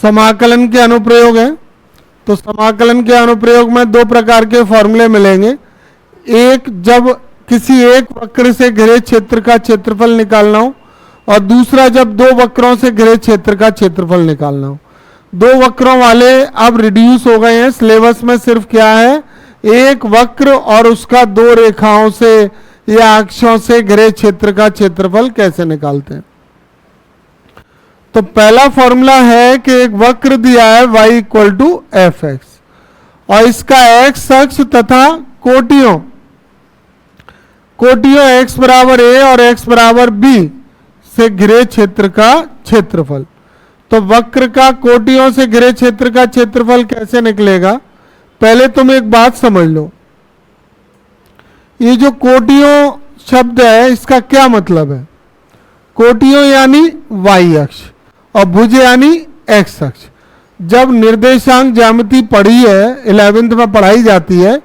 समाकलन के अनुप्रयोग है। तो समाकलन के अनुप्रयोग में दो प्रकार के फॉर्मूले मिलेंगे। एक, जब किसी एक वक्र से घिरे क्षेत्र का क्षेत्रफल निकालना हो, और दूसरा जब दो वक्रों से घिरे क्षेत्र का क्षेत्रफल निकालना हो। दो वक्रों वाले अब रिड्यूस हो गए हैं। सिलेबस में सिर्फ क्या है, एक वक्र और उसका दो रेखाओं से या अक्षों से घिरे क्षेत्र का क्षेत्रफल कैसे निकालते हैं। तो पहला फॉर्मूला है कि एक वक्र दिया है y equal to f x, और इसका x अक्ष तथा कोटियों x बराबर a और x बराबर b से घिरे क्षेत्र का क्षेत्रफल। तो वक्र का कोटियों से घिरे क्षेत्र का क्षेत्रफल कैसे निकलेगा, पहले तुम एक बात समझ लो। ये जो कोटियों शब्द है इसका क्या मतलब है। कोटियों यानी y अक्ष और भुज यानी x अक्ष। जब निर्देशांक ज्यामिति पढ़ी है, 11th में पढ़ाई जाती है,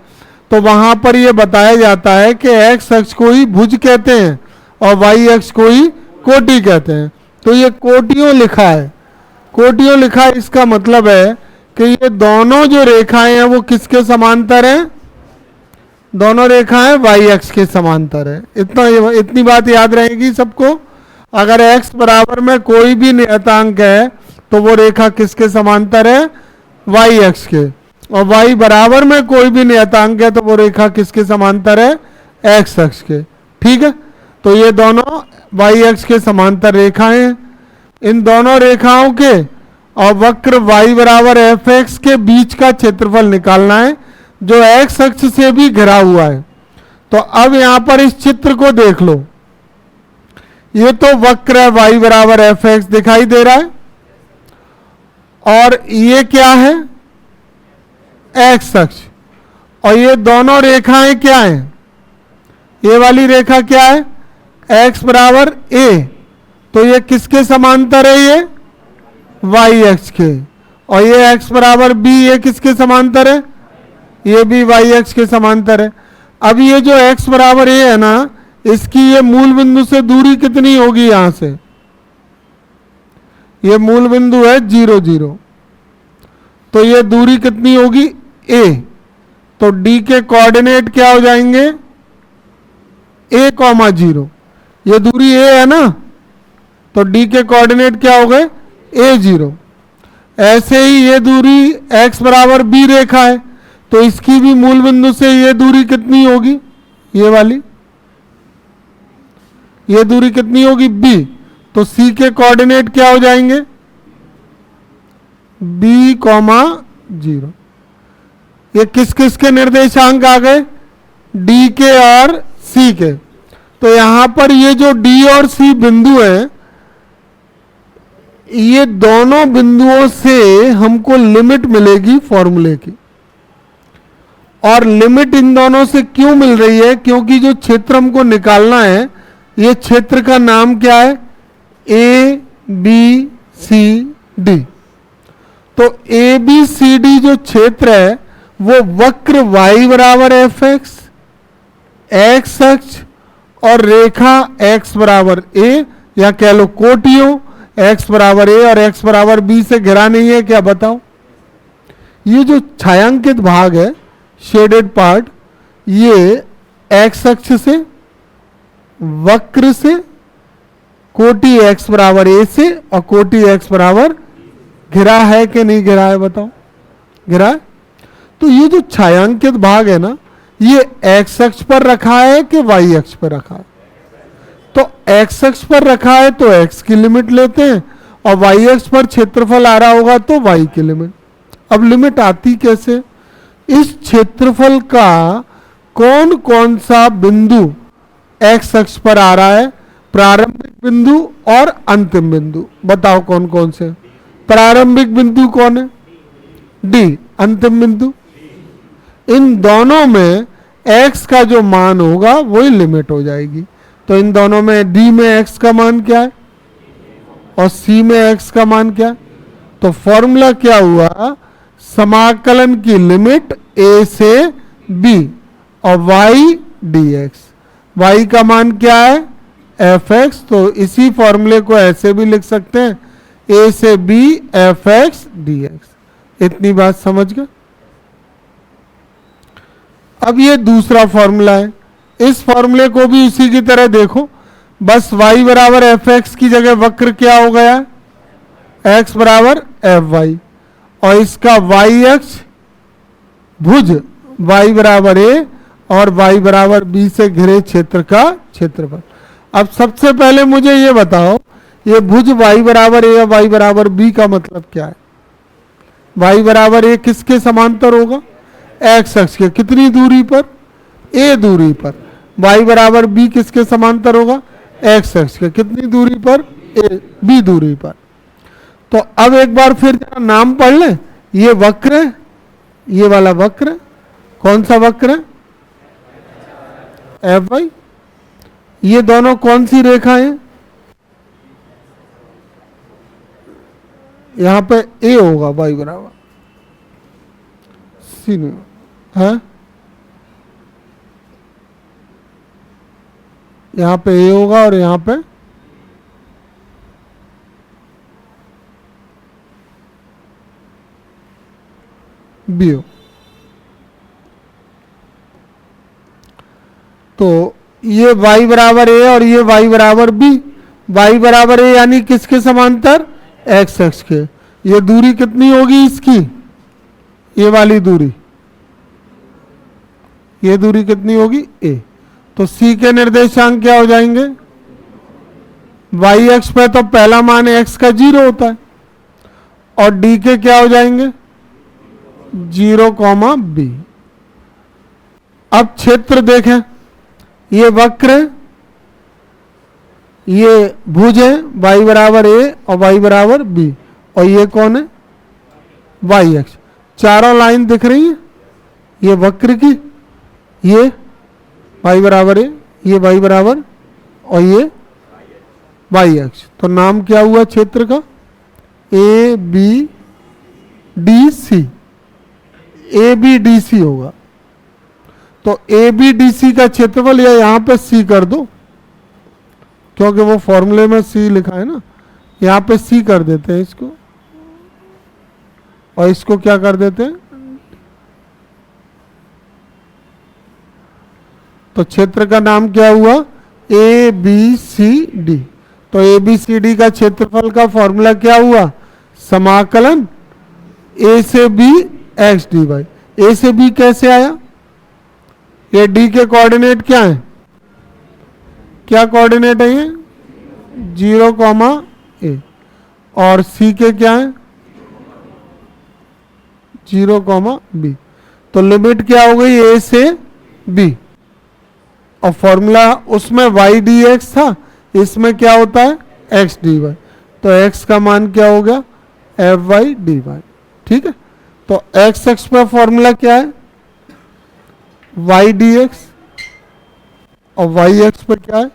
तो वहां पर यह बताया जाता है कि x अक्ष को ही भुज कहते हैं और y अक्ष को ही कोटि कहते हैं। तो ये कोटियों लिखा है, कोटियों लिखा है, इसका मतलब है कि ये दोनों जो रेखाएं हैं वो किसके समांतर हैं, दोनों रेखाएं y अक्ष के समांतर है। इतनी बात याद रहेगी सबको। अगर x बराबर में कोई भी नियतांक है तो वो रेखा किसके समांतर है, y अक्ष के, और y बराबर में कोई भी नियतांक है तो वो रेखा किसके समांतर है, x अक्ष के। ठीक है, तो ये दोनों y अक्ष के समांतर रेखाएं हैं। इन दोनों रेखाओं के और वक्र y बराबर एफ एक्स के बीच का क्षेत्रफल निकालना है जो x अक्ष से भी घिरा हुआ है। तो अब यहां पर इस चित्र को देख लो, ये तो वक्र है y बराबर एफ एक्स दिखाई दे रहा है, और ये क्या है, x अक्ष, और ये दोनों रेखाएं क्या हैं, ये वाली रेखा क्या है, x बराबर a, तो ये किसके समांतर है, ये y अक्ष के, और ये x बराबर b, ये किसके समांतर है, ये भी y अक्ष के समांतर है। अब ये जो x बराबर a है ना, इसकी ये मूल बिंदु से दूरी कितनी होगी, यहां से ये मूल बिंदु है 0 0, तो ये दूरी कितनी होगी a। तो d के कोऑर्डिनेट क्या हो जाएंगे, a, 0, ये दूरी a है ना, तो d के कोऑर्डिनेट क्या हो गए, a 0। ऐसे ही ये दूरी x बराबर b रेखा है, तो इसकी भी मूल बिंदु से ये दूरी कितनी होगी, ये वाली, ये दूरी कितनी होगी b। तो c के कोऑर्डिनेट क्या हो जाएंगे, b, 0। ये किस किस के निर्देशांक आ गए, d के और c के। तो यहां पर ये जो d और c बिंदु है, ये दोनों बिंदुओं से हमको लिमिट मिलेगी फॉर्मूले की। और लिमिट इन दोनों से क्यों मिल रही है, क्योंकि जो क्षेत्र हमको निकालना है, ये क्षेत्र का नाम क्या है, ए बी सी डी। तो ए बी सी डी जो क्षेत्र है वो वक्र y बराबर एफ एक्स, एक्स अक्ष और रेखा x बराबर a, या कह लो कोटियों x बराबर a और x बराबर b से घिरा नहीं है क्या, बताओ। ये जो छायांकित भाग है, शेडेड पार्ट, ये x अक्ष से, वक्र से, कोटि x बराबर a से और कोटि x बराबर घिरा है कि नहीं घिरा है, बताओ, घिरा है। तो ये जो छायांकित भाग है ना, ये x अक्ष पर रखा है कि y अक्ष पर रखा है। तो x अक्ष पर रखा है तो x की लिमिट लेते हैं, और y अक्ष पर क्षेत्रफल आ रहा होगा तो y की लिमिट। अब लिमिट आती कैसे, इस क्षेत्रफल का कौन कौन सा बिंदु x अक्ष पर आ रहा है, प्रारंभिक बिंदु और अंतिम बिंदु, बताओ कौन कौन से। प्रारंभिक बिंदु कौन है, d, अंतिम बिंदु। इन दोनों में x का जो मान होगा वही लिमिट हो जाएगी। तो इन दोनों में d में x का मान क्या है और c में x का मान क्या है। तो फॉर्मूला क्या हुआ, समाकलन की लिमिट a से b और y dx, y का मान क्या है, एफ एक्स। तो इसी फॉर्मूले को ऐसे भी लिख सकते हैं ए से b f x d x. इतनी बात समझ गए। अब ये दूसरा फॉर्मूला है, इस फॉर्मूले को भी उसी की तरह देखो, बस y बराबर एफ एक्स की जगह वक्र क्या हो गया, x बराबर एफ वाई, और इसका y अक्ष भुज y बराबर a और y बराबर b से घिरे क्षेत्र का क्षेत्रफल। अब सबसे पहले मुझे ये बताओ, ये भुज y बराबर a या y बराबर b का मतलब क्या है? y बराबर a किसके समांतर होगा? x अक्ष के कितनी दूरी पर? a दूरी पर। y बराबर b किसके समांतर होगा? x अक्ष के कितनी दूरी पर? b दूरी पर। तो अब एक बार फिर जरा नाम पढ़ लें। ये वक्र है, ये वाला वक्र है। कौन सा वक्र है? F y. ये दोनों कौन सी रेखा है? यहां पे ए होगा y बराबर सी नहीं है, यहां पे ए होगा और यहां पे बी हो। तो ये y बराबर ए और ये y बराबर बी। y बराबर ए यानी किसके समांतर? x अक्ष के। ये दूरी कितनी होगी इसकी? ये वाली दूरी, ये दूरी कितनी होगी? a। तो c के निर्देशांक क्या हो जाएंगे? y अक्ष पे तो पहला मान x का 0 होता है, और d के क्या हो जाएंगे? 0, b। अब क्षेत्र देखें, ये वक्र है, ये भुज है, y बराबर a और y बराबर b, और ये कौन है? y अक्ष। चारों लाइन दिख रही है, ये वक्र की, ये y बराबर a, ये y बराबर, और ये y अक्ष। तो नाम क्या हुआ क्षेत्र का? A B D C. A B D C होगा। तो ए बी डी सी का क्षेत्रफल, या यहां पे सी कर दो, क्योंकि वो फॉर्मूले में सी लिखा है ना, यहां पे सी कर देते हैं इसको, और इसको क्या कर देते हैं? तो क्षेत्र का नाम क्या हुआ? A B C D. तो ए बी सी डी का क्षेत्रफल का फॉर्मूला क्या हुआ? समाकलन ए से बी एक्स डी वाई। ए से बी कैसे आया? ये डी के कोऑर्डिनेट क्या है? क्या कोऑर्डिनेट है ये? 0, a। और सी के क्या है? 0, b। तो लिमिट क्या हो गई? a से b। और फॉर्मूला उसमें y डी एक्स था, इसमें क्या होता है? x d y. तो x का मान क्या हो गया? F y d y. ठीक है। तो x अक्ष पर फॉर्मूला क्या है? y डी एक्स, और y अक्ष पर क्या है?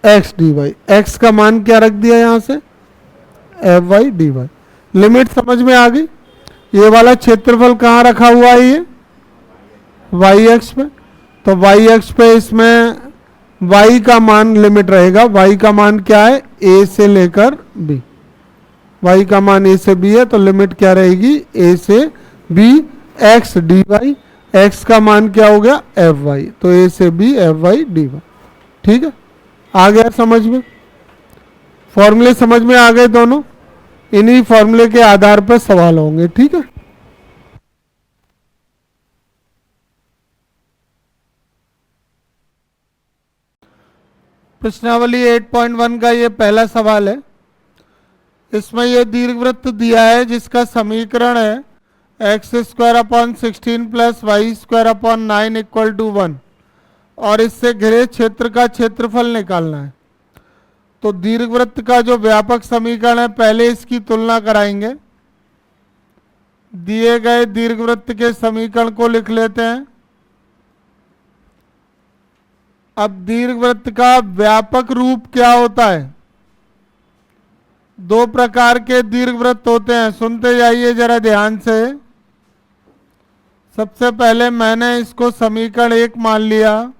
x d y. x का मान क्या रख दिया यहां से? F y d y. Limit समझ में आ गई? ये वाला क्षेत्रफल कहाँ रखा हुआ है? ये y अक्ष पे। तो y अक्ष पे इसमें y का मान लिमिट रहेगा। y का मान क्या है? a से लेकर b। y का मान a से b है, तो लिमिट क्या रहेगी? a से b x d y. x का मान क्या हो गया? F y. तो a से b f y d y. ठीक है, आ गया समझ में? फॉर्मूले समझ में आ गए दोनों? इन्हीं फॉर्मूले के आधार पर सवाल होंगे। ठीक है, प्रश्नावली 8.1 का ये पहला सवाल है। इसमें ये दीर्घवृत्त दिया है जिसका समीकरण है x² 16 + y² 9 = 1, और इससे घिरे क्षेत्र का क्षेत्रफल निकालना है। तो दीर्घवृत्त का जो व्यापक समीकरण है, पहले इसकी तुलना कराएंगे। दिए गए दीर्घवृत्त के समीकरण को लिख लेते हैं। अब दीर्घवृत्त का व्यापक रूप क्या होता है? दो प्रकार के दीर्घवृत्त होते हैं, सुनते जाइए जरा ध्यान से। सबसे पहले मैंने इसको समीकरण 1 मान लिया।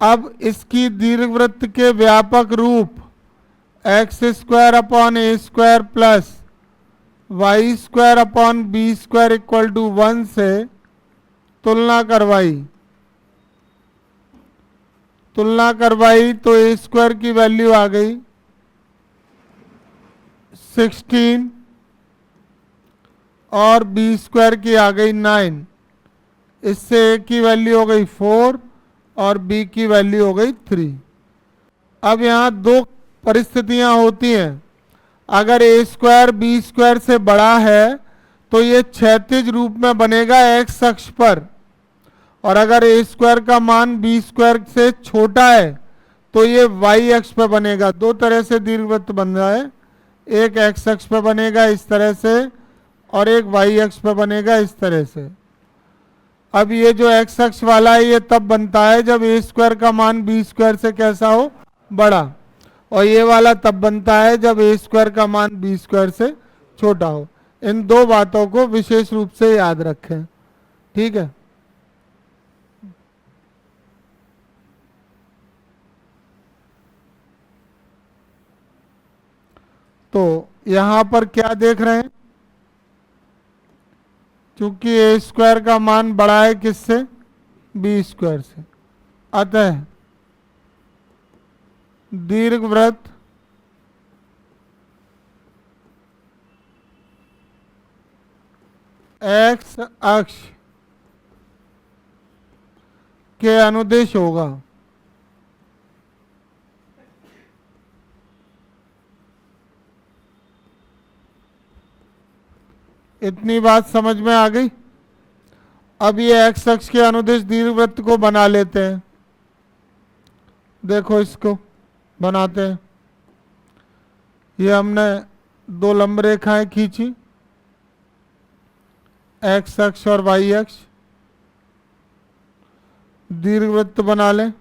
अब इसकी दीर्घवृत्त के व्यापक रूप x square upon a square plus y square upon b square equal to 1 से तुलना करवाई तो ए स्क्वायर की वैल्यू आ गई 16 और बी स्क्वायर की आ गई 9। इससे ए की वैल्यू हो गई 4 और बी की वैल्यू हो गई 3। अब यहाँ दो परिस्थितियां होती हैं। अगर ए स्क्वायर बी स्क्वायर से बड़ा है तो ये क्षैतिज रूप में बनेगा एक्स अक्ष पर, और अगर ए स्क्वायर का मान बी स्क्वायर से छोटा है तो ये वाई अक्ष पर बनेगा। दो तरह से दीर्घवृत्त बन रहा है, एक एक्स अक्ष पर बनेगा इस तरह से और एक वाई अक्ष पर बनेगा इस तरह से। अब ये जो एक्स अक्ष वाला है ये तब बनता है जब ए स्क्वायर का मान बी स्क्वायर से कैसा हो, बड़ा, और ये वाला तब बनता है जब ए स्क्वायर का मान बी स्क्वायर से छोटा हो। इन दो बातों को विशेष रूप से याद रखें, ठीक है। तो यहां पर क्या देख रहे हैं, क्योंकि ए स्क्वायर का मान बड़ा है किससे, बी स्क्वायर से, अतः दीर्घवृत्त एक्स अक्ष के अनुदिश होगा। इतनी बात समझ में आ गई। अब ये एक्स अक्ष के अनुदिश दीर्घवृत्त को बना लेते हैं। देखो इसको बनाते हैं। ये हमने दो लंब रेखाएं खींची, एक्स अक्ष और वाई अक्ष, दीर्घवृत्त बना लें।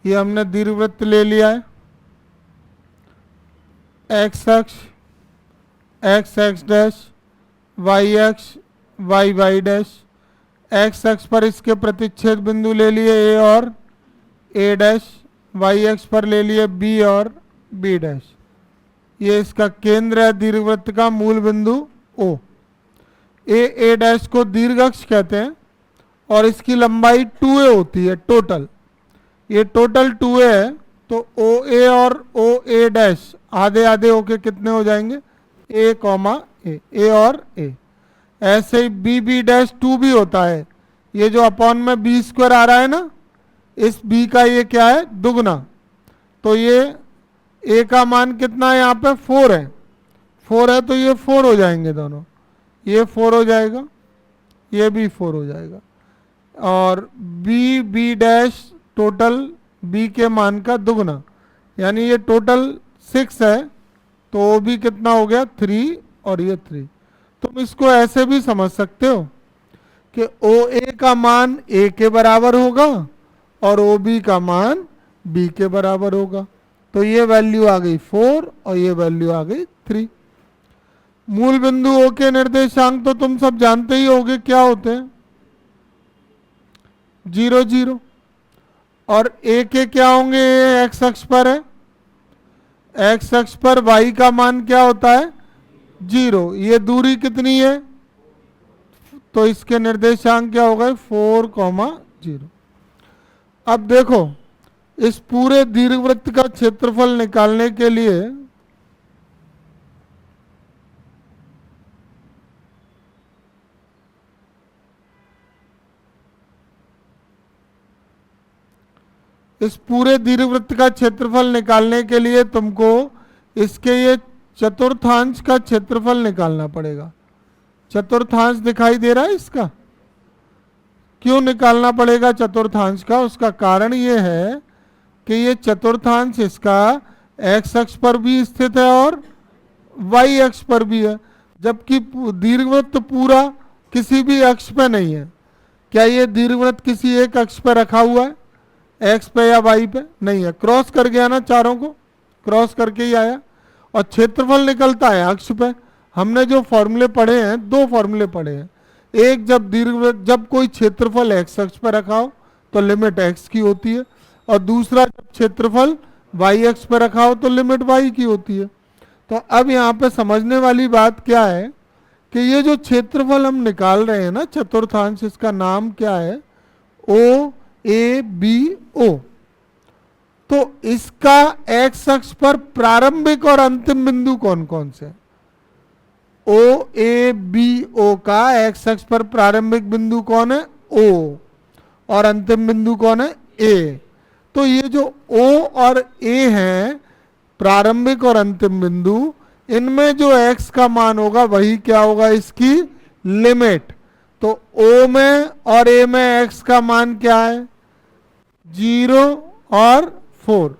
ये हमने दीर्घवृत्त ले लिया है। एक्स अक्ष एक्स एक्स डैश, वाई अक्ष वाई वाई डैश। एक्स अक्ष पर इसके प्रतिच्छेद बिंदु ले लिए ए और ए डैश, वाई अक्ष पर ले लिए बी और बी डैश। ये इसका केंद्र है दीर्घवृत्त का, मूल बिंदु ओ। ए डैश को दीर्घ अक्ष कहते हैं और इसकी लंबाई 2a होती है टोटल। ये टोटल 2a है, तो ओ ए और ओ ए डैश आधे आधे होके कितने हो जाएंगे, ए कॉमा ए और ए। ऐसे ही बी बी डैश 2 भी होता है। ये जो अपॉन में बी स्क्वायर आ रहा है ना, इस बी का ये क्या है, दुगना। तो ये ए का मान कितना है, यहाँ पे 4 है। 4 है तो ये 4 हो जाएंगे दोनों, ये 4 हो जाएगा, ये भी 4 हो जाएगा। और b b dash total b के मान का दुगना, यानी ये टोटल 6 है, तो वो भी कितना हो गया, 3 और ये 3। तुम इसको ऐसे भी समझ सकते हो कि ओ ए का मान ए के बराबर होगा और ओ बी का मान बी के बराबर होगा। तो ये वैल्यू आ गई 4 और ये वैल्यू आ गई 3। मूल बिंदु ओ के निर्देशांक तो तुम सब जानते ही होगे क्या होते हैं, 0 0। और ए के क्या होंगे, एक्स अक्ष पर है, एक्स अक्ष पर वाई का मान क्या होता है, 0। ये दूरी कितनी है, तो इसके निर्देशांक क्या हो गए, 4, 0। अब देखो इस पूरे दीर्घवृत्त का क्षेत्रफल निकालने के लिए इस पूरे दीर्घवृत्त का क्षेत्रफल निकालने के लिए तुमको इसके ये चतुर्थांश का क्षेत्रफल निकालना पड़ेगा। चतुर्थांश दिखाई दे रहा है इसका, क्यों निकालना पड़ेगा चतुर्थांश का, उसका कारण ये है कि ये चतुर्थांश इसका एक्स अक्ष पर भी स्थित है और वाई अक्ष पर भी है, जबकि दीर्घवृत्त पूरा किसी भी अक्ष पे नहीं है। क्या ये दीर्घवृत्त किसी एक अक्ष पर रखा हुआ है, एक्स पे या वाई पे, नहीं है, क्रॉस कर गया ना चारों को। क्रॉस करके ही आया, और क्षेत्रफल निकलता है अक्ष पे। हमने जो फॉर्मूले पढ़े हैं, दो फॉर्मूले पढ़े हैं, एक जब दीर्घवृत्त, जब कोई क्षेत्रफल एक्स अक्ष पर रखा हो तो लिमिट एक्स की होती है, और दूसरा जब क्षेत्रफल वाई अक्ष पर रखा हो तो लिमिट वाई की होती है। तो अब यहाँ पे समझने वाली बात क्या है कि ये जो क्षेत्रफल हम निकाल रहे हैं ना चतुर्थांश, इसका नाम क्या है, ओ ए बी ओ। तो इसका एक्स अक्ष पर प्रारंभिक और अंतिम बिंदु कौन कौन से? ओ ए बी ओ का एक्स अक्ष पर प्रारंभिक बिंदु कौन है? ओ, और अंतिम बिंदु कौन है? ए। तो ये जो ओ और ए हैं, प्रारंभिक और अंतिम बिंदु, इनमें जो x का मान होगा वही क्या होगा? इसकी लिमिट। तो o में और a में x का मान क्या है? 0 और 4।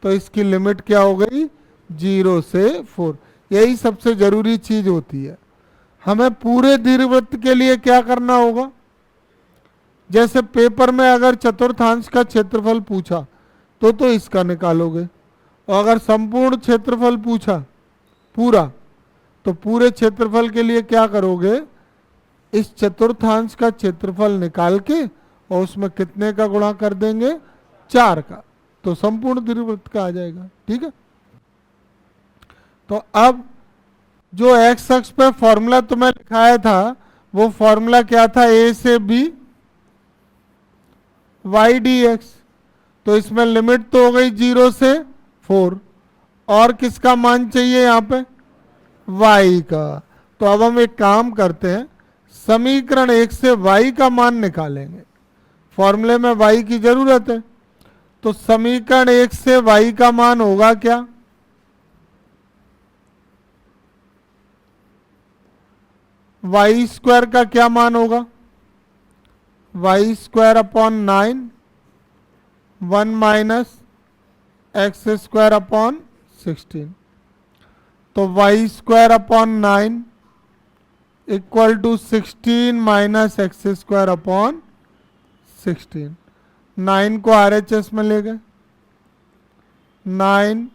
तो इसकी लिमिट क्या हो गई? 0 से 4। यही सबसे जरूरी चीज होती है। हमें पूरे दीर्घवृत्त के लिए क्या करना होगा? जैसे पेपर में अगर चतुर्थांश का क्षेत्रफल पूछा तो इसका निकालोगे, और अगर संपूर्ण क्षेत्रफल पूछा पूरा, तो पूरे क्षेत्रफल के लिए क्या करोगे? इस चतुर्थांश का क्षेत्रफल निकाल के और उसमें कितने का गुणा कर देंगे? 4 का, तो संपूर्ण दीर्घवृत्त का आ जाएगा। ठीक है। तो अब जो एक्स अक्ष पे फॉर्मूला तुम्हें लिखाया था, वो फॉर्मूला क्या था? ए से बी वाई डी एक्स। तो इसमें लिमिट तो हो गई 0 से 4, और किसका मान चाहिए यहाँ पे? y का। तो अब हम एक काम करते हैं, समीकरण 1 से y का मान निकालेंगे। फॉर्मूले में y की जरूरत है, तो समीकरण 1 से y का मान होगा क्या? वाई स्क्वायर का क्या मान होगा? Y square upon 9, 1 minus x square upon 16। तो y square upon 9 equal to 16 minus x square upon 16। 9 को RHS में ले गए, 9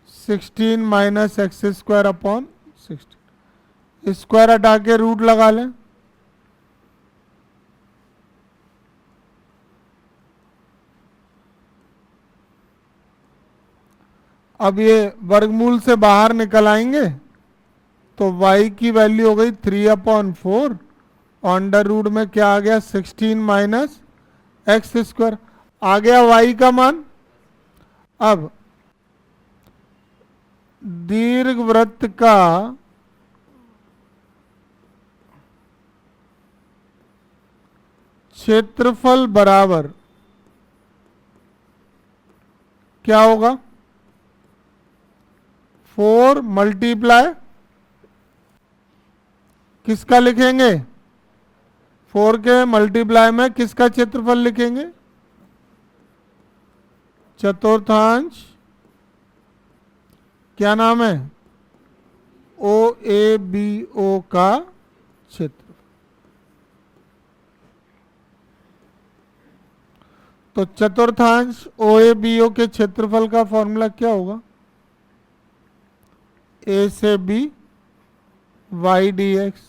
16 minus x square upon 16, square हटा के रूट लगा लें। अब ये वर्गमूल से बाहर निकल आएंगे, तो y की वैल्यू हो गई 3/4, अंडर रूट में क्या आ गया? 16 माइनस एक्स स्क्वायर आ गया y का मान। अब दीर्घवृत्त का क्षेत्रफल बराबर क्या होगा? 4 मल्टीप्लाई किसका लिखेंगे? 4 के मल्टीप्लाई में किसका क्षेत्रफल लिखेंगे? चतुर्थांश, क्या नाम है? ओ ए बी ओ का क्षेत्र। तो चतुर्थांश ओ ए बी ओ के क्षेत्रफल का फॉर्मूला क्या होगा? ए से बी वाई डी एक्स।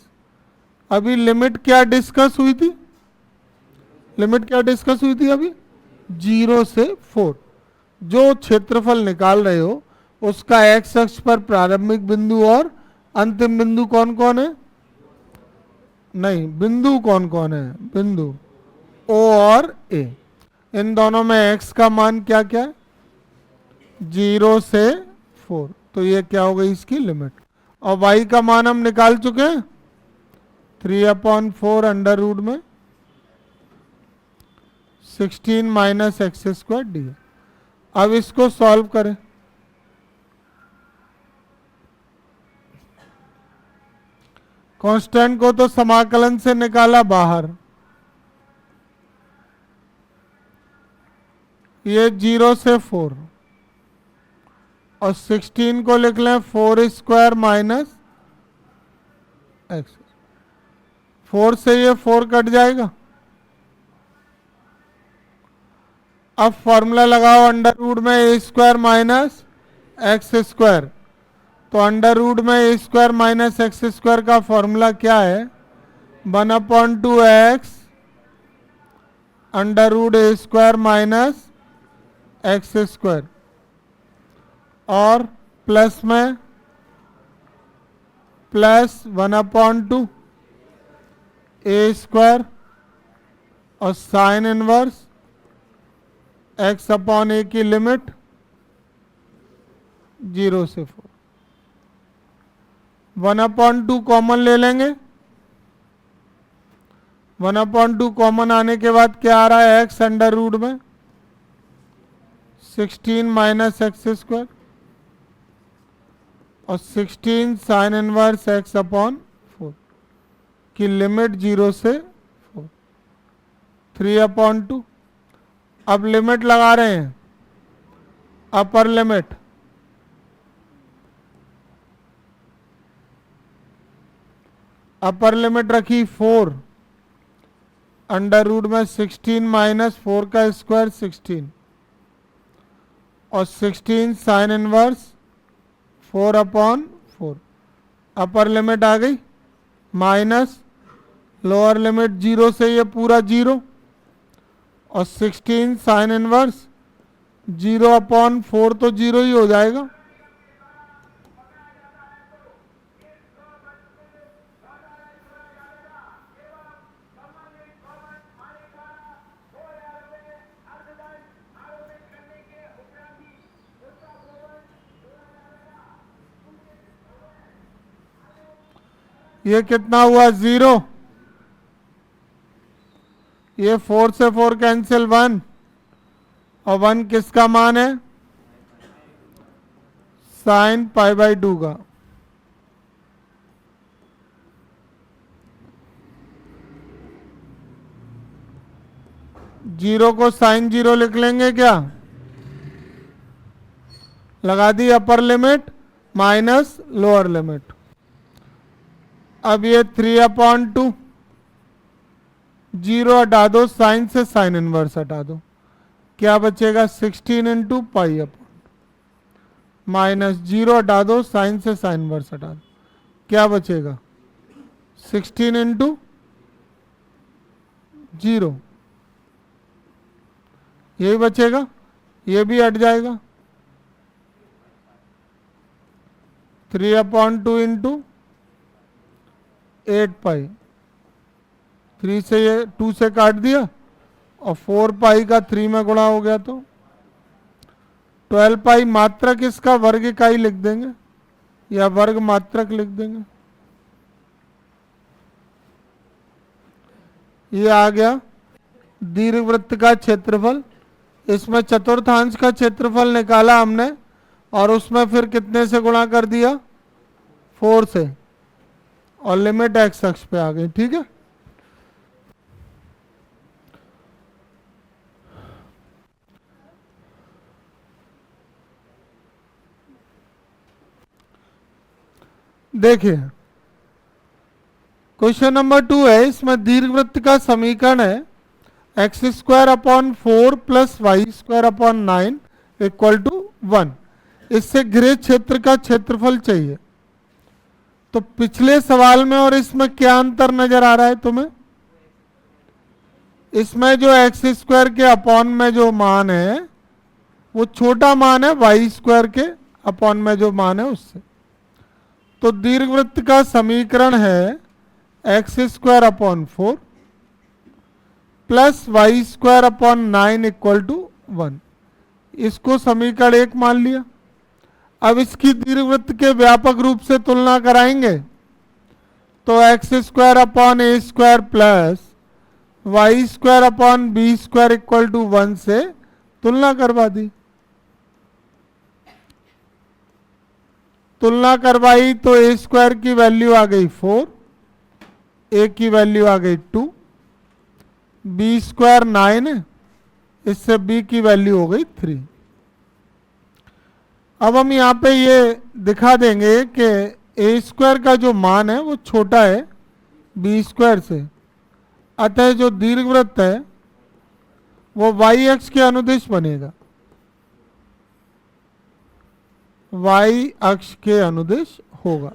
अभी लिमिट क्या डिस्कस हुई थी? लिमिट क्या डिस्कस हुई थी अभी? 0 से 4। जो क्षेत्रफल निकाल रहे हो उसका एक्स अक्ष पर प्रारंभिक बिंदु और अंतिम बिंदु कौन कौन है? नहीं, बिंदु कौन कौन है? बिंदु ओ और ए। इन दोनों में x का मान क्या क्या है? 0 से 4। तो ये क्या हो गई? इसकी लिमिट। और y का मान हम निकाल चुके हैं, 3/4 अंडर रूट में 16 माइनस एक्स स्क्वायर डी। अब इसको सॉल्व करें। कांस्टेंट को तो समाकलन से निकाला बाहर, ये 0 से 4, और 16 को लिख लें 4 स्क्वायर माइनस एक्स। 4 से ये 4 कट जाएगा। अब फॉर्मूला लगाओ अंडर रूट में a square minus x square. तो अंडर रूट में a square minus x square का फॉर्मूला क्या है? 1/2x under root a square minus x square, और प्लस में प्लस 1/2 ए स्क्वायर और sine inverse x upon a की लिमिट 0 से 4। 1/2 कॉमन ले लेंगे। 1/2 कॉमन आने के बाद क्या आ रहा है? x अंडर रूट में 16 माइनस एक्स स्क्वायर और 16 साइन इनवर्स x अपॉन 4 की लिमिट 0 से 4, 3/2। अब लिमिट लगा रहे हैं, अपर लिमिट रखी 4 अंडर रूट में 16 माइनस 4 का स्क्वायर 16 और 16 साइन इनवर्स 4/4। अपर लिमिट आ गई माइनस लोअर लिमिट 0 से ये पूरा 0 और 16 साइन इनवर्स 0/4 तो 0 ही हो जाएगा। ये कितना हुआ? 0। ये 4 से 4 कैंसिल 1, और 1 किसका मान है? साइन π/2 का। जीरो को साइन 0 लिख लेंगे क्या? लगा दी upper limit minus lower limit. अब ये 3/2, 0 हटा दो, साइन से साइन इनवर्स हटा दो, क्या बचेगा? 16 इंटू पाई माइनस 0 हटा दो, साइन से साइन इनवर्स हटा दो, क्या बचेगा? 16 इंटू 0, यही बचेगा। ये भी हट जाएगा। 3/2 इंटू 8 पाई, 3 से ये 2 से काट दिया और 4 पाई का 3 में गुणा हो गया तो 12 पाई मात्रक इसका वर्ग इकाई लिख देंगे या वर्ग मात्रक लिख देंगे। ये आ गया दीर्घवृत्त का क्षेत्रफल। इसमें चतुर्थांश का क्षेत्रफल निकाला हमने और उसमें फिर कितने से गुणा कर दिया? 4 से, और लिमिट एक्स अक्ष पे आ गई। ठीक है, देखिए क्वेश्चन नंबर 2 है। इसमें दीर्घवृत्त का समीकरण है x² प्लस y² 9 = 1। इससे घिरे क्षेत्र का क्षेत्रफल चाहिए। तो पिछले सवाल में और इसमें क्या अंतर नजर आ रहा है तुम्हें? इसमें जो x² के अपॉन में जो मान है वो छोटा मान है y² के अपॉन में जो मान है उससे। तो दीर्घवृत्त का समीकरण है x² प्लस y² 9 = 1। इसको समीकरण 1 मान लिया। अब इसकी दीर्घवृत्त के व्यापक रूप से तुलना कराएंगे तो x² a² plus y² b² 1 से तुलना करवा दी। तुलना करवाई तो a² की वैल्यू आ गई 4, a की वैल्यू आ गई 2, b² 9 है, इससे b की वैल्यू हो गई 3। अब हम यहाँ पे ये दिखा देंगे कि a² का जो मान है वो छोटा है b² से, अतः जो दीर्घवृत्त है वो वाई अक्ष के अनुदिश बनेगा, वाई अक्ष के अनुदिश होगा।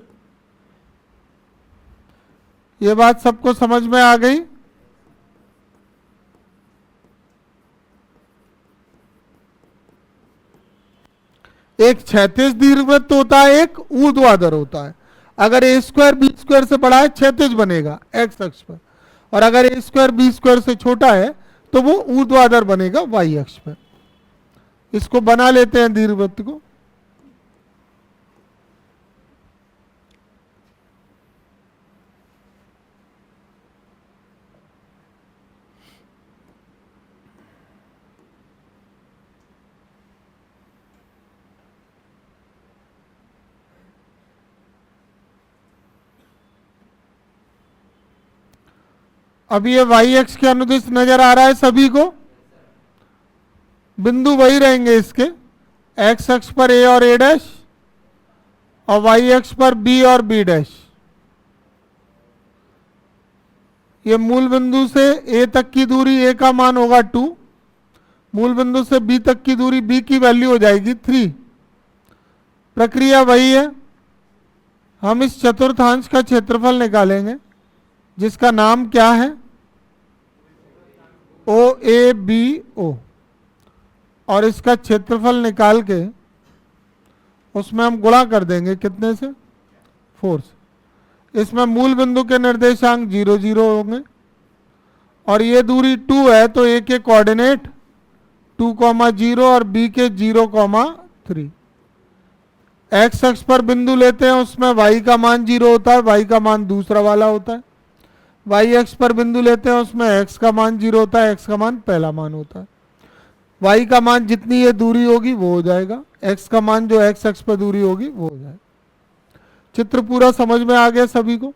ये बात सबको समझ में आ गई? एक क्षैतिज दीर्घवृत्त होता है, एक ऊर्ध्वाधर होता है। अगर ए स्क्वायर बी स्क्वायर से बड़ा है क्षैतिज बनेगा एक्स अक्ष पर, और अगर ए स्क्वायर बी स्क्वायर से छोटा है तो वो ऊर्ध्वाधर बनेगा वाई अक्ष पर। इसको बना लेते हैं दीर्घवृत्त को। अब ये वाई अक्ष के अनुदिश नजर आ रहा है सभी को? बिंदु वही रहेंगे इसके, एक्स अक्ष पर ए और ए डैश, और वाई अक्ष पर बी और बी डैश। ये मूल बिंदु से ए तक की दूरी, ए का मान होगा 2, मूल बिंदु से बी तक की दूरी, बी की वैल्यू हो जाएगी 3। प्रक्रिया वही है। हम इस चतुर्थांश का क्षेत्रफल निकालेंगे जिसका नाम क्या है, ओ ए बी ओ, और इसका क्षेत्रफल निकाल के उसमें हम गुणा कर देंगे कितने से, 4 से। इसमें मूल बिंदु के निर्देशांक 0 0 होंगे, और ये दूरी 2 है तो ए के कोऑर्डिनेट 2,0 और बी के 0,3। एक्स अक्ष पर बिंदु लेते हैं, उसमें y का मान 0 होता है, y का मान दूसरा वाला होता है। y अक्ष पर बिंदु लेते हैं, उसमें x का मान 0 होता है, x का मान पहला मान होता है। y का मान जितनी ये दूरी होगी वो हो जाएगा, x का मान जो x अक्ष पर दूरी होगी वो हो जाएगा। चित्र पूरा समझ में आ गया सभी को?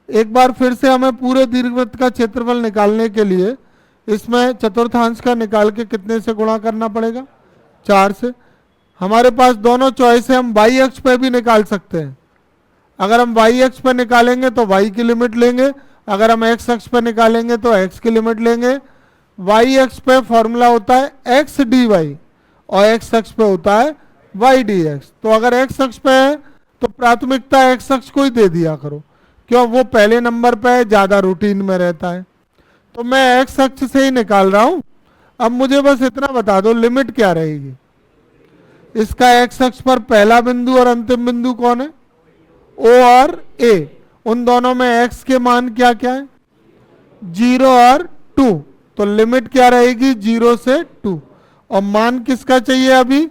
एक बार फिर से हमें पूरे दीर्घवृत्त का क्षेत्रफल निकालने के लिए इसमें चतुर्थांश का निकाल के कितने से गुणा करना पड़ेगा, 4 से। हमारे पास दोनों चॉइस है, हम y अक्ष पर भी निकाल सकते हैं। अगर हम y अक्ष पर निकालेंगे तो y की लिमिट लेंगे, अगर हम x अक्ष पर निकालेंगे तो x की लिमिट लेंगे। y अक्ष पे फॉर्मूला होता है x dy और x अक्ष पे होता है y dx। तो अगर x अक्ष पे है तो प्राथमिकता x अक्ष को ही दे दिया करो, क्यों, वो पहले नंबर पे है, ज्यादा रूटीन में रहता है। तो मैं x अक्ष से ही निकाल रहा हूं। अब मुझे बस इतना बता दो लिमिट क्या रहेगी। इसका x अक्ष पर पहला बिंदु और अंतिम बिंदु कौन है, O और A। उन दोनों में x के मान क्या क्या है, 0 और 2। तो लिमिट क्या रहेगी, 0 से 2। और मान किसका चाहिए अभी,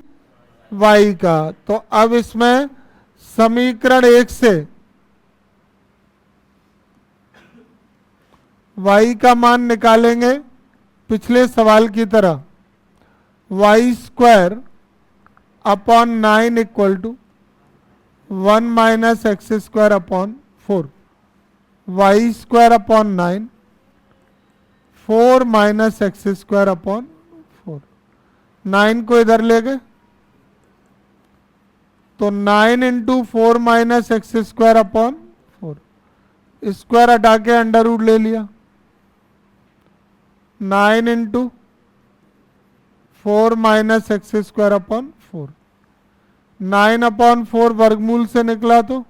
y का। तो अब इसमें समीकरण 1 से y का मान निकालेंगे पिछले सवाल की तरह, y² upon 9 equal to 1 minus x² upon 4, y² upon 9, 4 minus x² upon 4। 9 को इधर ले गए तो 9 into 4 minus x² upon 4, square हटा के अंडर रूट ले लिया। 9 into 4 minus x² upon 4, 9 upon 4 वर्गमूल से निकला तो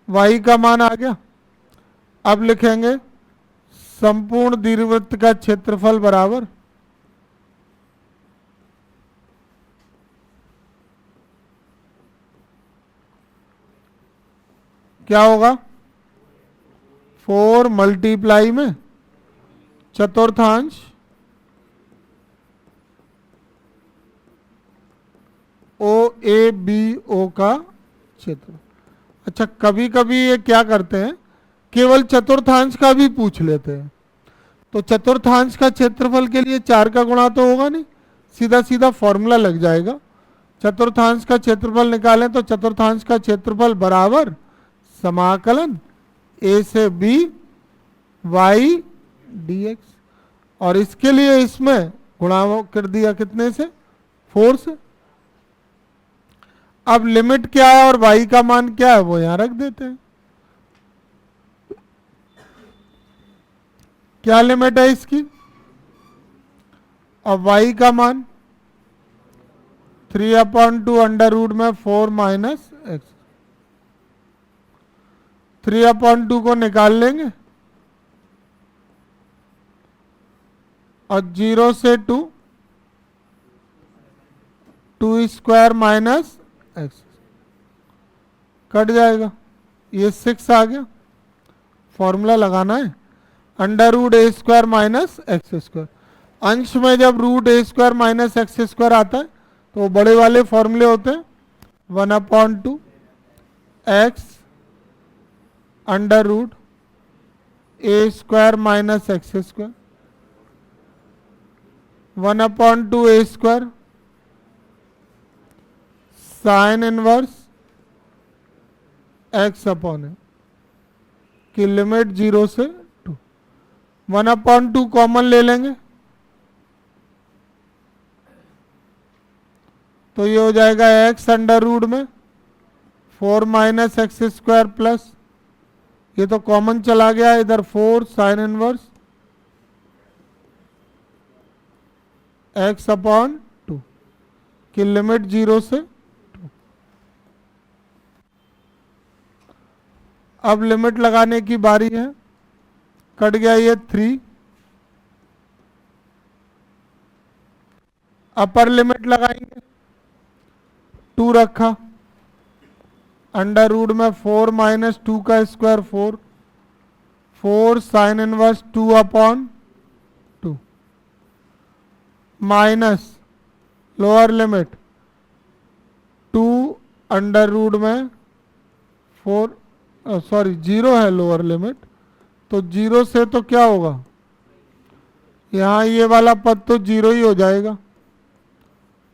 y का मान आ गया। अब लिखेंगे संपूर्ण दीर्घवृत्त का क्षेत्रफल बराबर क्या होगा, 4 मल्टीप्लाई में चतुर्थांश ओ ए बी ओ का क्षेत्र। अच्छा, कभी कभी ये क्या करते हैं, केवल चतुर्थांश का भी पूछ लेते हैं। तो चतुर्थांश का क्षेत्रफल के लिए 4 का गुणा तो होगा नहीं, सीधा सीधा फॉर्मूला लग जाएगा। चतुर्थांश का क्षेत्रफल निकालें तो चतुर्थांश का क्षेत्रफल बराबर समाकलन a से b y dx, और इसके लिए इसमें गुणा कर दिया कितने से, 4 से। अब लिमिट क्या है और y का मान क्या है वो यहां रख देते हैं। क्या लिमिट है इसकी? अब y का मान 3/2 अंडर रूट में 4 माइनस एक्स, 3/2 को निकाल लेंगे और 0 से 2 2² माइनस एक्स कट जाएगा, ये 6 आ गया। फॉर्मूला लगाना है under root a² minus x²। अंश में जब रूट a² माइनस x² आता है तो वो बड़े वाले फॉर्मूले होते हैं 1/2 x under root a² minus x², 1/2 a² sine inverse x upon a की लिमिट 0 से 2। 1/2 कॉमन ले लेंगे तो ये हो जाएगा x अंडर रूट में 4 माइनस x² प्लस, ये तो कॉमन चला गया इधर 4 साइन इनवर्स x अपॉन 2 की लिमिट 0 से 2। अब लिमिट लगाने की बारी है, कट गया ये 3, अपर लिमिट लगाएंगे 2 रखा, अंडर रूट में 4 माइनस 2 का square 4, 4 sine inverse 2 upon 2 minus lower limit 2 under root में 4, सॉरी 0 है लोअर लिमिट, तो 0 से तो क्या होगा, यहाँ ये वाला पद तो 0 ही हो जाएगा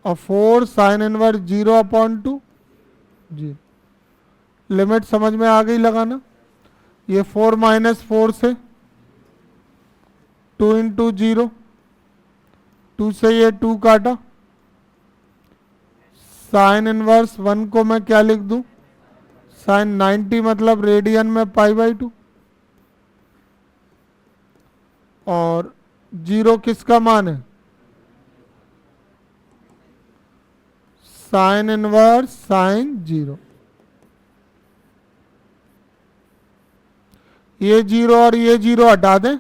और 4 साइन इनवर्स 0/2 जी। लिमिट समझ में आ गई लगाना। ये 4 माइनस 4 से 2 इंटू 0, 2 से ये 2 काटा, साइन इनवर्स 1 को मैं क्या लिख दूं, साइन 90 मतलब रेडियन में π/2, और 0 किसका मान है, साइन इनवर्स साइन 0। ये 0 और ये 0 हटा दें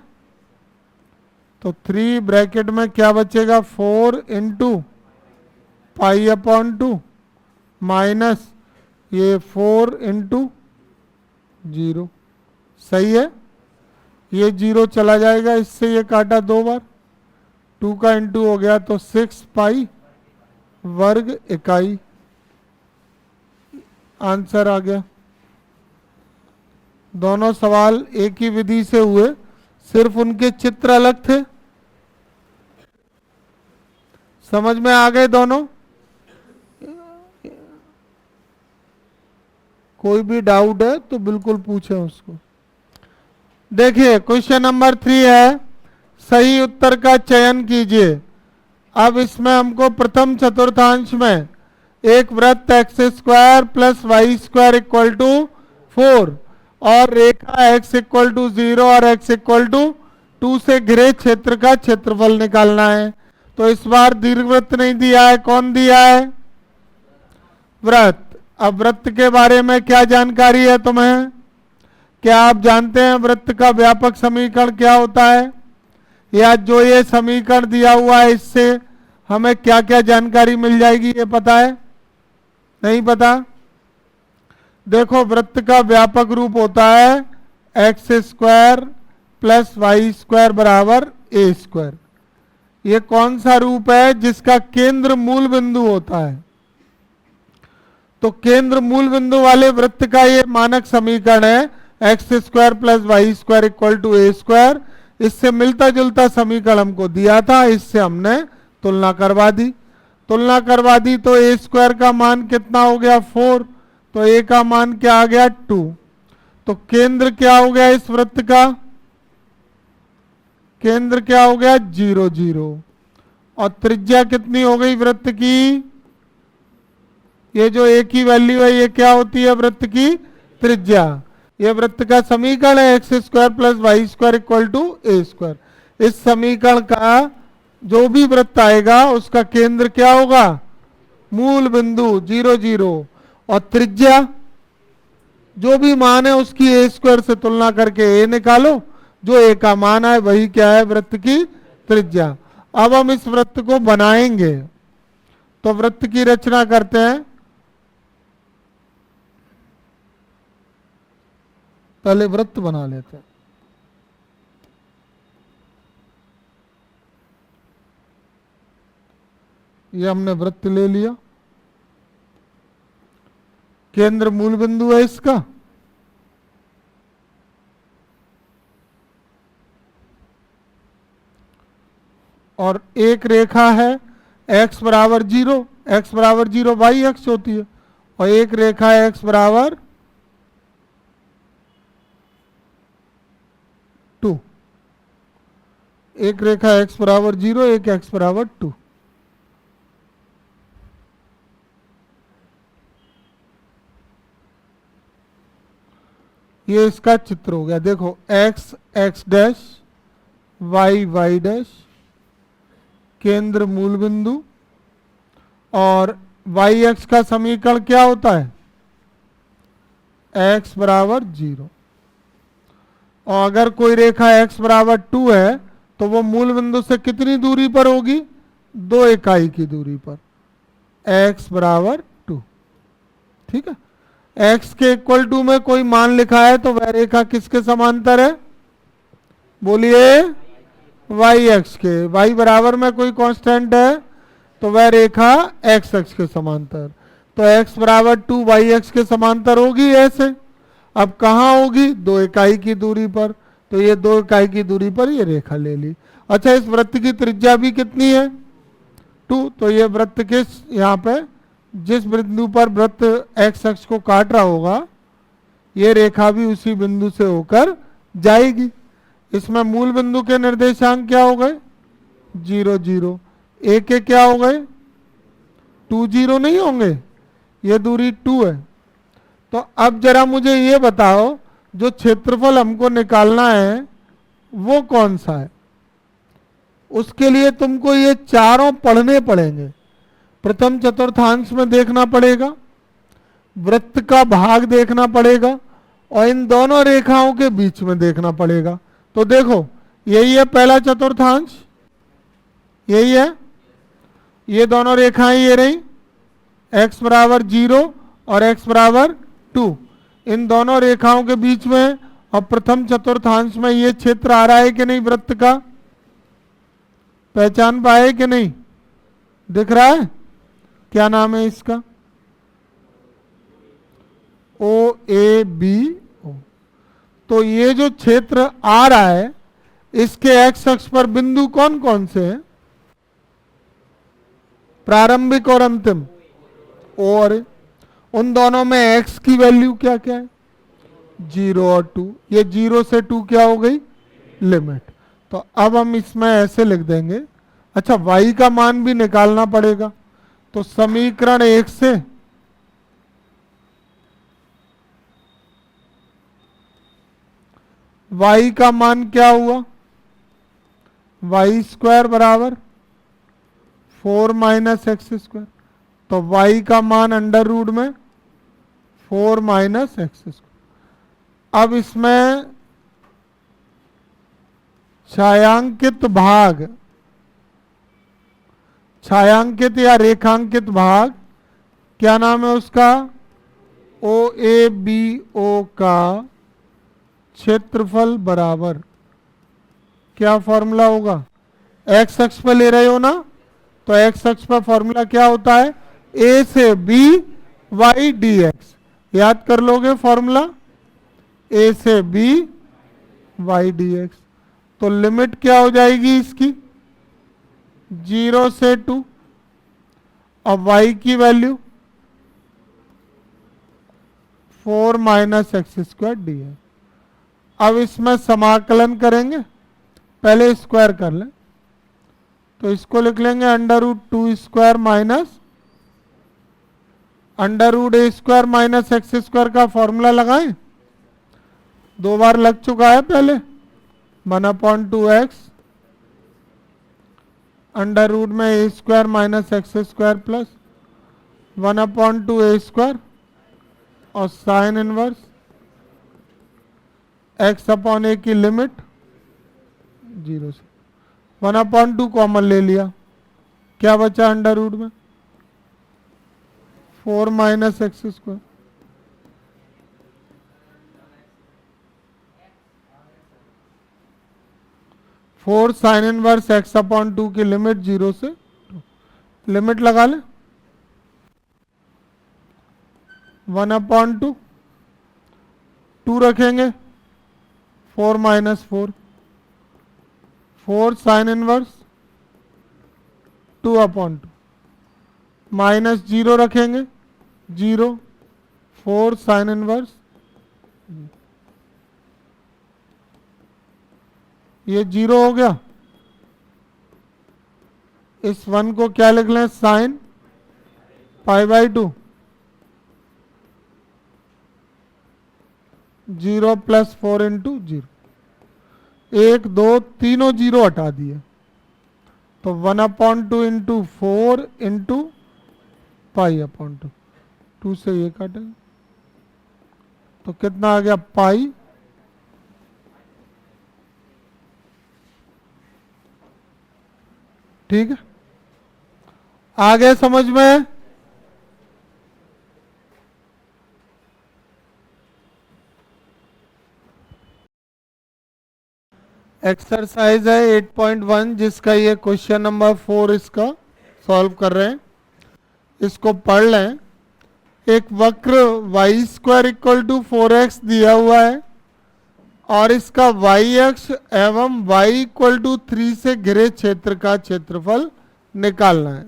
तो 3 ब्रैकेट में क्या बचेगा, 4 इंटू π/2 माइनस ये 4 इंटू 0। सही है, ये 0 चला जाएगा, इससे ये काटा 2 बार, 2 का इंटू हो गया तो 6 पाई वर्ग इकाई, आंसर आ गया। दोनों सवाल एक ही विधि से हुए, सिर्फ उनके चित्र अलग थे। समझ में आ गए दोनों? कोई भी डाउट है तो बिल्कुल पूछें उसको। देखिए क्वेश्चन नंबर 3 है, सही उत्तर का चयन कीजिए। अब इसमें हमको प्रथम चतुर्थांश में एक वृत्त x² plus y² equal to 4 और रेखा x इक्वल टू 0 और x इक्वल टू 2 से घिरे क्षेत्र का क्षेत्रफल निकालना है। तो इस बार दीर्घवृत्त नहीं दिया है, कौन दिया है, वृत्त। अब वृत्त के बारे में क्या जानकारी है तुम्हें, क्या आप जानते हैं वृत्त का व्यापक समीकरण क्या होता है, या जो ये समीकरण दिया हुआ है इससे हमें क्या क्या जानकारी मिल जाएगी, ये पता है, नहीं पता? देखो वृत्त का व्यापक रूप होता है x² प्लस y² बराबर a²। ये कौन सा रूप है, जिसका केंद्र मूल बिंदु होता है। तो केंद्र मूल बिंदु वाले वृत्त का ये मानक समीकरण है x² plus y² equal to a²। इससे मिलता जुलता समीकरण हमको दिया था, इससे हमने तुलना करवा दी। तुलना करवा दी तो a² का मान कितना हो गया 4, तो a का मान क्या आ गया 2। तो केंद्र क्या हो गया इस वृत्त का, केंद्र क्या हो गया 0 0, और त्रिज्या कितनी हो गई वृत्त की, ये जो a की वैल्यू है ये क्या होती है वृत्त की त्रिज्या। ये वृत्त का समीकरण है x² plus y² equal to a²। इस समीकरण का जो भी वृत्त आएगा उसका केंद्र क्या होगा, मूल बिंदु 0 0, और त्रिज्या जो भी मान है उसकी ए स्क्वायर से तुलना करके ए निकालो, जो ए का मान है वही क्या है, वृत्त की त्रिज्या। अब हम इस वृत्त को बनाएंगे, तो वृत्त की रचना करते हैं। पहले वृत्त बना लेते हैं। ये हमने वृत्त ले लिया, केंद्र मूल बिंदु है इसका, और एक रेखा है x बराबर 0, x बराबर 0 वाई एक्स होती है, और एक रेखा है x बराबर 2, एक रेखा x बराबर 0, एक x बराबर 2। ये इसका चित्र हो गया। देखो x x dash, y y dash, केंद्र मूल बिंदु, और वाई एक्स का समीकरण क्या होता है, x बराबर 0। और अगर कोई रेखा x बराबर 2 है तो वो मूल बिंदु से कितनी दूरी पर होगी, 2 इकाई की दूरी पर, x बराबर 2। ठीक है, x के इक्वल टू में कोई मान लिखा है तो वह रेखा किसके समांतर है, बोलिए, वाई एक्स के। y बराबर में कोई कांस्टेंट है तो वह रेखा x एक्स के समांतर, तो x बराबर 2 वाई एक्स के समांतर होगी ऐसे। अब कहाँ होगी, 2 इकाई की दूरी पर, तो ये 2 इकाई की दूरी पर ये रेखा ले ली। अच्छा, इस वृत्त की त्रिज्या भी कितनी है, 2, तो ये वृत्त के यहाँ पे जिस बिंदु पर वृत्त x एक्स को काट रहा होगा ये रेखा भी उसी बिंदु से होकर जाएगी। इसमें मूल बिंदु के निर्देशांक क्या हो गए, 0 0, ए के क्या हो गए, 2 0 नहीं होंगे, ये दूरी 2 है। तो अब जरा मुझे ये बताओ जो क्षेत्रफल हमको निकालना है वो कौन सा है। उसके लिए तुमको ये चारों पढ़ने पड़ेंगे। प्रथम चतुर्थांश में देखना पड़ेगा, वृत्त का भाग देखना पड़ेगा, और इन दोनों रेखाओं के बीच में देखना पड़ेगा। तो देखो यही है पहला चतुर्थांश, यही है, ये दोनों रेखाएं ये रही, x बराबर 0 और x बराबर 2, इन दोनों रेखाओं के बीच में। और प्रथम चतुर्थांश में ये क्षेत्र आ रहा है कि नहीं, वृत्त का पहचान पाए कि नहीं, दिख रहा है, क्या नाम है इसका, ओ ए बी ओ। तो ये जो क्षेत्र आ रहा है इसके x अक्ष पर बिंदु कौन कौन से हैं, प्रारंभिक और अंतिम, और उन दोनों में x की वैल्यू क्या क्या है, 0 और 2। ये 0 से 2 क्या हो गई, लिमिट। तो अब हम इसमें ऐसे लिख देंगे। अच्छा, y का मान भी निकालना पड़ेगा, तो समीकरण 1 से y का मान क्या हुआ, वाई स्क्वायर बराबर 4 माइनस एक्स स्क्वायर, तो y का मान अंडर रूट में 4 माइनस एक्स स्क्वायर। अब इसमें छायांकित भाग, छायांकित या रेखांकित भाग क्या नाम है उसका, ओ ए बी ओ का क्षेत्रफल बराबर क्या फॉर्मूला होगा, एक्स अक्ष पर ले रहे हो ना, तो एक्स अक्ष पर फॉर्मूला क्या होता है, ए से बी वाई डी एक्स। याद कर लोगे फॉर्मूला, ए से बी वाई डी एक्स। तो लिमिट क्या हो जाएगी इसकी, 0 से 2, अब y की value 4 minus x square D है। अब इसमें समाकलन करेंगे, पहले स्क्वायर कर लें, तो इसको लिख लेंगे under root 2 square minus under root a square minus x square का फॉर्मूला लगाएं, 2 बार लग चुका है पहले, 1/2x अंडर रूट में a square minus x square plus 1/2 a square और sine inverse x upon a की लिमिट 0 से 1/2 कॉमन ले लिया, क्या बचा अंडर रूट में 4 minus x square. Four sine inverse x upon 2 की लिमिट 0 से 2, लिमिट लगा ले 1/2 2 रखेंगे 4 माइनस 4 4 साइन इनवर्स 2/2 माइनस 0 रखेंगे 0 4 साइन इनवर्स, ये 0 हो गया। इस 1 को क्या लिख लें साइन π/2 0 प्लस 4 इंटू 0, 1 2 तीनों 0 हटा दिए तो 1/2 इंटू 4 इंटू π/2, 2 से ये काटेंगे तो कितना आ गया पाई। ठीक है, आगे समझ में। एक्सरसाइज है 8.1 जिसका ये क्वेश्चन नंबर 4 इसका सॉल्व कर रहे हैं, इसको पढ़ लें। एक वक्र y square equal to 4x दिया हुआ है और इसका y अक्ष एवं y इक्वल टू 3 से घिरे क्षेत्र का क्षेत्रफल निकालना है।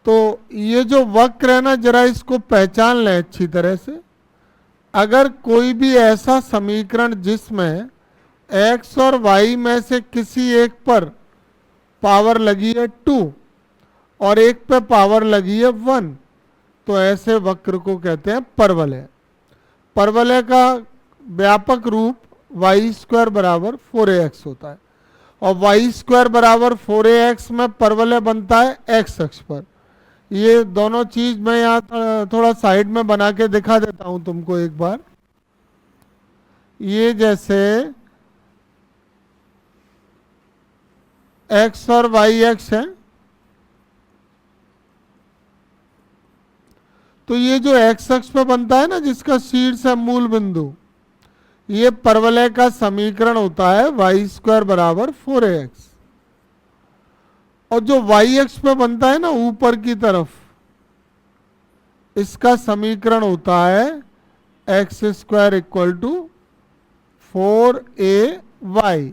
तो ये जो वक्र है ना, जरा इसको पहचान लें अच्छी तरह से। अगर कोई भी ऐसा समीकरण जिसमें x और y में से किसी एक पर पावर लगी है 2 और एक पे पावर लगी है 1, तो ऐसे वक्र को कहते हैं परवलय। परवलय का व्यापक रूप वाई स्क्वायर बराबर 4ax होता है और वाई स्क्वायर बराबर 4ax में परवलय बनता है x अक्ष पर। ये दोनों चीज मैं यहाँ थोड़ा साइड में बना के दिखा देता हूं तुमको एक बार। ये जैसे x और y अक्ष है, तो ये जो x अक्ष पे बनता है ना, जिसका शीर्ष है मूल बिंदु, ये परवलय का समीकरण होता है वाई स्क्वायर बराबर 4ax। और जो y अक्ष पे बनता है ना ऊपर की तरफ, इसका समीकरण होता है x square equal to 4ay।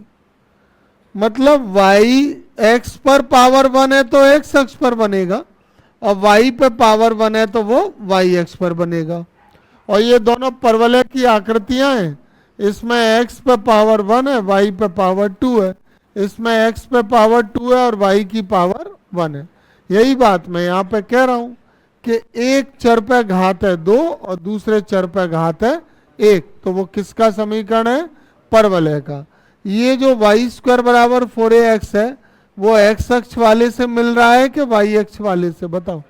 मतलब y x पर पावर 1 है तो x अक्ष पर बनेगा और y पे पावर 1 है तो वो y अक्ष पर बनेगा। और ये दोनों परवलय की आकृतियां हैं, इसमें x पे पावर 1 है, y पे पावर 2 है, इसमें x पे पावर 2 है और y की पावर 1 है। यही बात मैं यहाँ पे कह रहा हूँ कि एक चर पे घात है 2 और दूसरे चर पे घात है 1, तो वो किसका समीकरण है, परवलय का। ये जो वाई स्क्वायर बराबर 4ax है वो x अक्ष वाले से मिल रहा है कि y अक्ष वाले से, बताओ,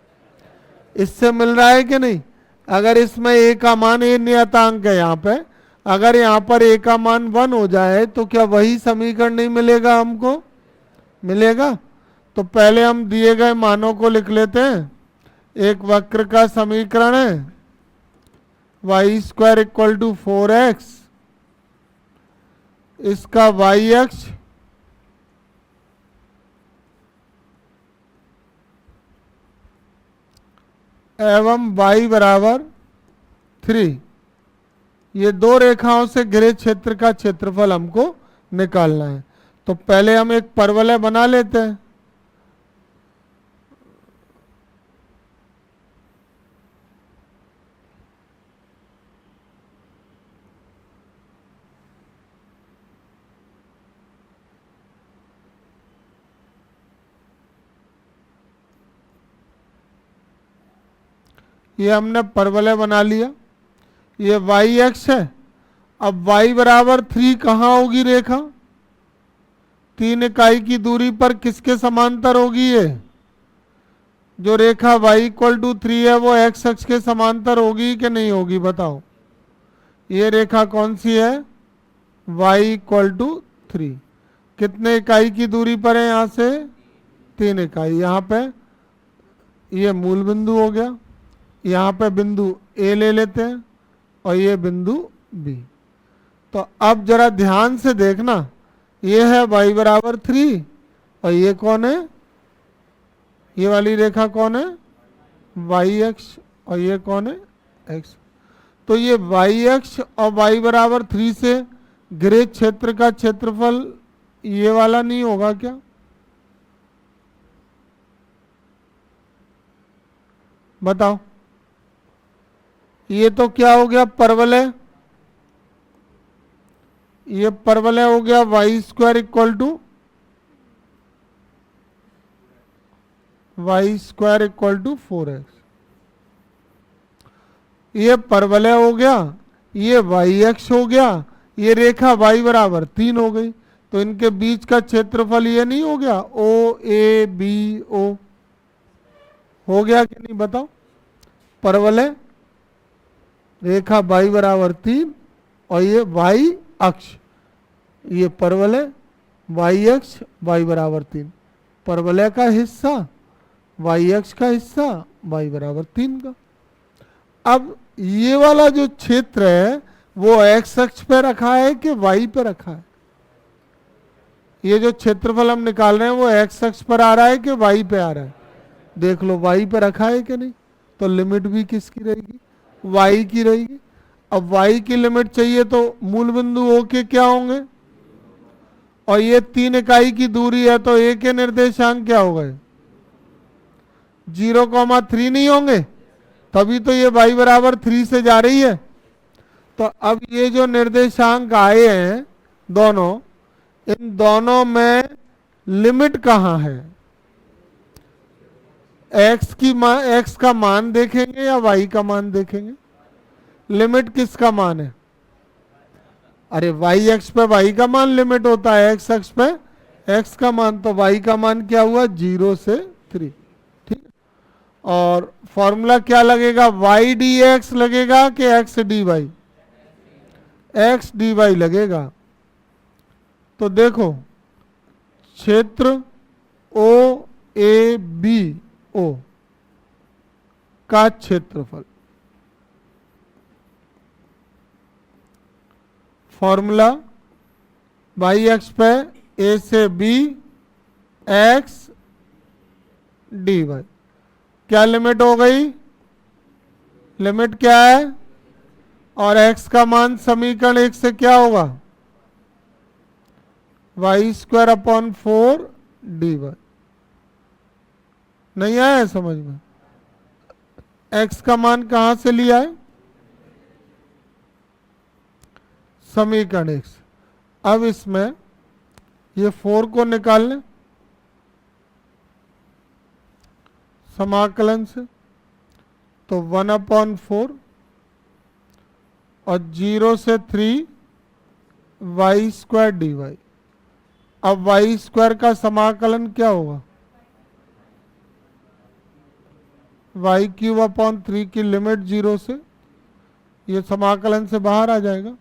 इससे मिल रहा है कि नहीं। अगर इसमें a का मान a नियतांक है यहाँ पे, अगर यहाँ पर a का मान 1 हो जाए तो क्या वही समीकरण नहीं मिलेगा, हमको मिलेगा। तो पहले हम दिए गए मानों को लिख लेते हैं। एक वक्र का समीकरण है Y square equal to 4x, इसका y अक्ष एवं y बराबर 3, ये दो रेखाओं से घिरे क्षेत्र का क्षेत्रफल हमको निकालना है। तो पहले हम एक परवलय बना लेते हैं। ये हमने परवलय बना लिया, ये y अक्ष है। अब y बराबर 3 कहाँ होगी रेखा, 3 इकाई की दूरी पर किसके समांतर होगी ये? जो रेखा y इक्वल टू 3 है वो x अक्ष के समांतर होगी कि नहीं होगी बताओ। ये रेखा कौन सी है? y equal to 3। कितने इकाई की दूरी पर है यहाँ से? 3 इकाई। यहाँ पे ये मूल बिंदु हो गया, यहाँ पे बिंदु A ले लेते हैं और ये बिंदु B। तो अब जरा ध्यान से देखना, ये है y बराबर 3 और ये कौन है? ये वाली रेखा कौन है? y अक्ष। और ये कौन है? x। तो ये y अक्ष और y बराबर 3 से घिरे क्षेत्र का क्षेत्रफल ये वाला नहीं होगा क्या? बताओ। ये तो क्या हो गया? परवलय। ये परवलय हो गया Y square equal to y² = 4x। ये परवलय हो गया, ये y अक्ष हो गया, ये रेखा y बराबर 3 हो गई। तो इनके बीच का क्षेत्रफल ये नहीं हो गया OABO? हो गया कि नहीं बताओ? परवलय, रेखा y बराबर 3 और ये y अक्ष, ये परवलय, y अक्ष y बराबर 3। परवलय का हिस्सा, y अक्ष का हिस्सा, y बराबर 3 का। अब ये वाला जो क्षेत्र है वो x अक्ष पे रखा है कि y पे रखा है? ये जो क्षेत्रफल हम निकाल रहे हैं वो x अक्ष पर आ रहा है कि y पे आ रहा है? देख लो y पे रखा है कि नहीं। तो लिमिट भी किसकी रहेगी? y की रहेगी। अब y की लिमिट चाहिए तो मूल बिंदु O के क्या होंगे? और ये 3 इकाई की दूरी है तो A के निर्देशांक क्या हो गए? 0,3 नहीं होंगे? तभी तो ये y बराबर 3 से जा रही है। तो अब ये जो निर्देशांक आए हैं दोनों, इन दोनों में लिमिट कहाँ है? x का मान देखेंगे या y का मान देखेंगे? लिमिट किसका मान है? अरे y अक्ष पे y का मान लिमिट होता है, x अक्ष पे x का मान। तो y का मान क्या हुआ? 0 से 3। ठीक है। और फॉर्मूला क्या लगेगा? y dx लगेगा कि x dy? x dy लगेगा। तो देखो क्षेत्र OABO का क्षेत्रफल, फॉर्मूला y अक्ष पे A से B x dy। क्या लिमिट हो गई? लिमिट क्या है? और x का मान समीकरण 1 से क्या होगा? y² dy। नहीं आया समझ में? x का मान कहां से लिया है? समीकरण 1 से। अब इसमें ये 4 को निकाल लें समाकलन से, तो 1/4 और 0 से 3 y² dy। अब y² का समाकलन क्या होगा? y³ की लिमिट 0 से, ये समाकलन से बाहर आ जाएगा।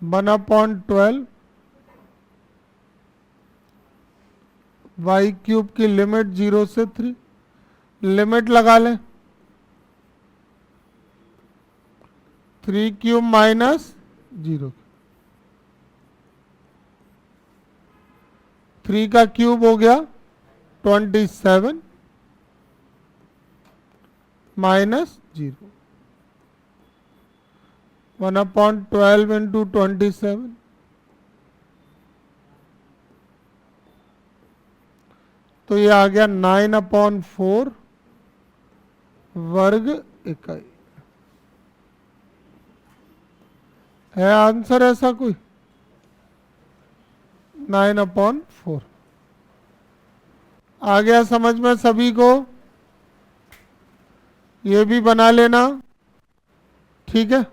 1/12 y³ की लिमिट 0 से 3। लिमिट लगा लें, 3³ माइनस 0। 3 का क्यूब हो गया 27 माइनस 0। 1/12 इंटू 27, तो ये आ गया 9/4 वर्ग इकाई। है आंसर ऐसा कोई? 9/4 आ गया समझ में सभी को? ये भी बना लेना, ठीक है।